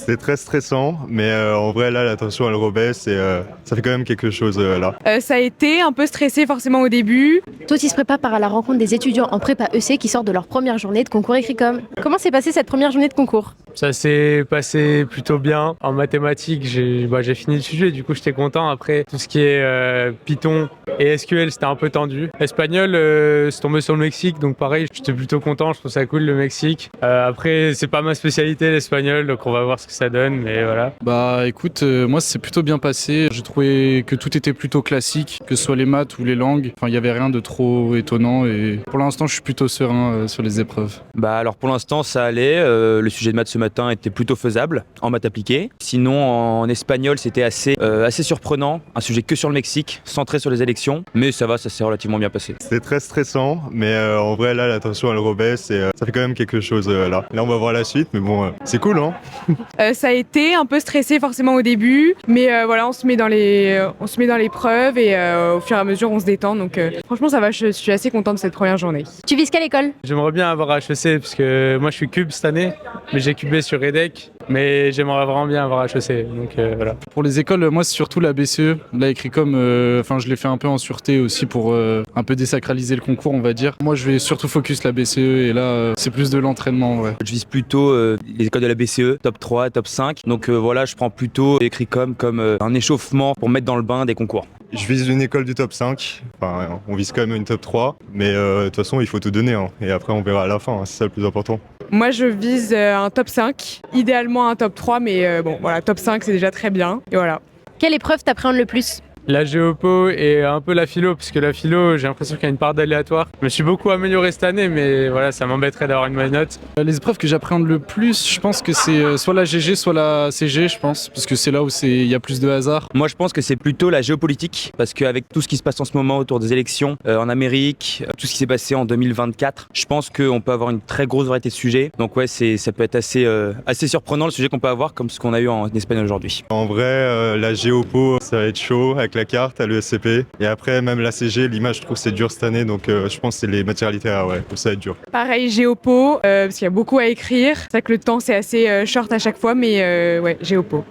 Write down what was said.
C'était très stressant, mais en vrai, là, la tension, elle rebaisse et ça fait quand même quelque chose là. Ça a été un peu stressé forcément au début. Tous ils se préparent à la rencontre des étudiants en prépa EC qui sortent de leur première journée de concours Écricom. Comment s'est passée cette première journée de concours? Ça s'est passé plutôt bien. En mathématiques, j'ai fini le sujet, du coup j'étais content. Après, tout ce qui est Python et SQL, c'était un peu tendu. Espagnol, c'est tombé sur le Mexique, donc pareil, j'étais plutôt content, je trouve ça cool le Mexique. Après, c'est pas ma spécialité l'espagnol, donc on va voir ce que ça donne, mais voilà. Bah écoute, moi c'est plutôt bien passé. J'ai trouvé que tout était plutôt classique, que ce soit les maths ou les langues. Enfin, il y avait rien de trop étonnant et pour l'instant, je suis plutôt serein sur les épreuves. Bah alors pour l'instant ça allait, le sujet de maths ce matin était plutôt faisable en maths appliquées. Sinon en espagnol c'était assez surprenant, un sujet que sur le Mexique, centré sur les élections, mais ça va, ça s'est relativement bien passé. C'était très stressant, mais en vrai, là, la tension, elle rebaisse et ça fait quand même quelque chose là. Là, on va voir la suite, mais bon, c'est cool, hein. Ça a été un peu stressé forcément au début, mais voilà, on se met dans l'épreuve et au fur et à mesure on se détend. Donc franchement ça va, je suis assez contente de cette première journée. Tu vises quelle école? J'aimerais bien avoir HEC, parce que moi je suis cube cette année, mais j'ai cubé sur EDEC, mais j'aimerais vraiment bien avoir HEC, donc voilà. Pour les écoles, moi c'est surtout la BCE, la Écricom, je l'ai fait un peu en sûreté aussi pour un peu désacraliser le concours, on va dire. Moi je vais surtout focus la BCE et là c'est plus de l'entraînement, ouais. Je vise plutôt les écoles de la BCE, top 3, top 5, donc voilà, je prends plutôt Écricom comme un échauffement pour mettre dans le bain des concours. Je vise une école du top 5, enfin, on vise quand même une top 3, mais de toute façon, il faut tout donner, hein. Et après, on verra à la fin, hein, c'est ça le plus important. Moi je vise un top 5, idéalement un top 3, mais bon voilà, top 5 c'est déjà très bien, et voilà. Quelle épreuve t'appréhendes le plus? La géopo et un peu la philo, parce que la philo, j'ai l'impression qu'il y a une part d'aléatoire. Je me suis beaucoup amélioré cette année, mais voilà, ça m'embêterait d'avoir une mauvaise note. Les épreuves que j'appréhende le plus, je pense que c'est soit la GG, soit la CG, je pense, parce que c'est là où il y a plus de hasard. Moi je pense que c'est plutôt la géopolitique, parce qu'avec tout ce qui se passe en ce moment autour des élections en Amérique, tout ce qui s'est passé en 2024, je pense qu'on peut avoir une très grosse variété de sujets. Donc ouais, ça peut être assez surprenant le sujet qu'on peut avoir, comme ce qu'on a eu en espagnol aujourd'hui. En vrai, la géopo, ça va être chaud avec la carte à l'ESCP. Et après, même la CG, l'image, je trouve c'est dur cette année, donc je pense que c'est les matières littéraires, ouais, ça va être dur. Pareil géopo, parce qu'il y a beaucoup à écrire, c'est vrai que le temps c'est assez short à chaque fois, mais ouais, géopo.